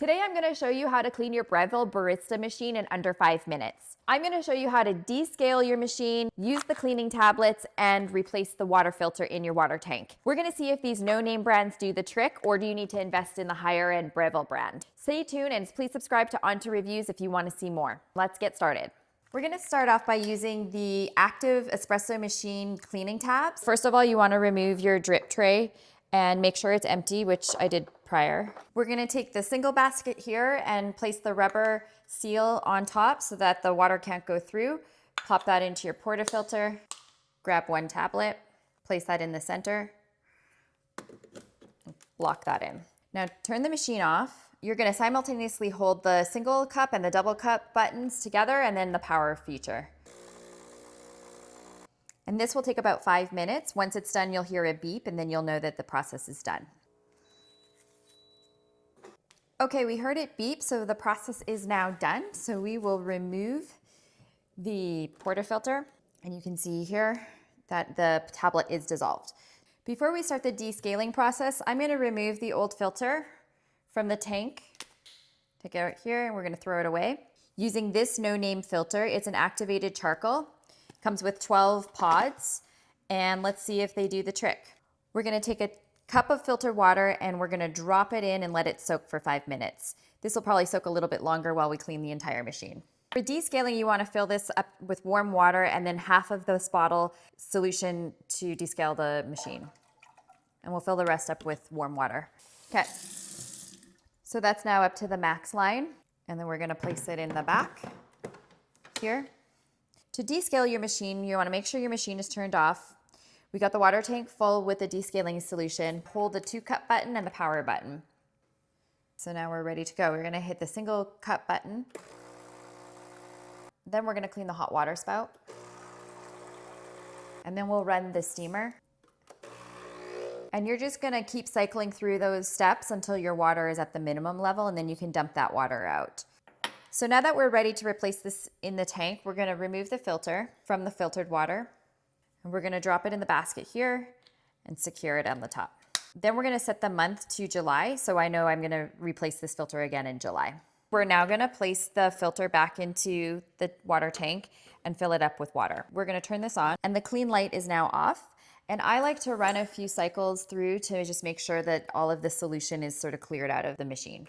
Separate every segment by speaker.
Speaker 1: Today I'm going to show you how to clean your Breville Barista machine in under 5 minutes. I'm going to show you how to descale your machine, use the cleaning tablets, and replace the water filter in your water tank. We're going to see if these no-name brands do the trick, or do you need to invest in the higher-end Breville brand. Stay tuned and please subscribe to OnToReviews if you want to see more. Let's get started. We're going to start off by using the active espresso machine cleaning tabs. First of all, you want to remove your drip tray and make sure it's empty, which I did prior. We're gonna take the single basket here and place the rubber seal on top so that the water can't go through. Pop that into your portafilter, grab one tablet, place that in the center, lock that in. Now turn the machine off. You're gonna simultaneously hold the single cup and the double cup buttons together and then the power feature. And this will take about 5 minutes. Once it's done, you'll hear a beep and then you'll know that the process is done. Okay, we heard it beep, so the process is now done. So we will remove the portafilter, and you can see here that the tablet is dissolved. Before we start the descaling process, I'm gonna remove the old filter from the tank. Take it out here and we're gonna throw it away. Using this no-name filter, it's an activated charcoal. Comes with 12 pods, and let's see if they do the trick. We're gonna take a cup of filtered water and we're gonna drop it in and let it soak for 5 minutes. This will probably soak a little bit longer while we clean the entire machine. For descaling, you wanna fill this up with warm water and then half of this bottle solution to descale the machine. And we'll fill the rest up with warm water. Okay, so that's now up to the max line, and then we're gonna place it in the back here. To descale your machine, you want to make sure your machine is turned off. We got the water tank full with the descaling solution. Hold the 2-cup button and the power button. So now we're ready to go. We're going to hit the single cup button. Then we're going to clean the hot water spout. And then we'll run the steamer. And you're just going to keep cycling through those steps until your water is at the minimum level, and then you can dump that water out. So now that we're ready to replace this in the tank, we're gonna remove the filter from the filtered water, and we're gonna drop it in the basket here and secure it on the top. Then we're gonna set the month to July, so I know I'm gonna replace this filter again in July. We're now gonna place the filter back into the water tank and fill it up with water. We're gonna turn this on, and the clean light is now off. And I like to run a few cycles through to just make sure that all of the solution is sort of cleared out of the machine.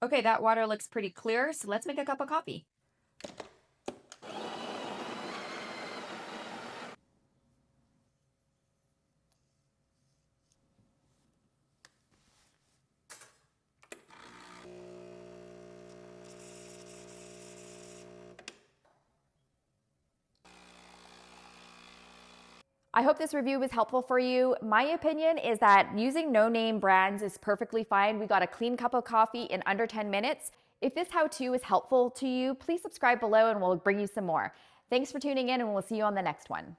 Speaker 1: Okay, that water looks pretty clear, so let's make a cup of coffee. I hope this review was helpful for you. My opinion is that using no-name brands is perfectly fine. We got a clean cup of coffee in under 10 minutes. If this how-to is helpful to you, please subscribe below and we'll bring you some more. Thanks for tuning in, and we'll see you on the next one.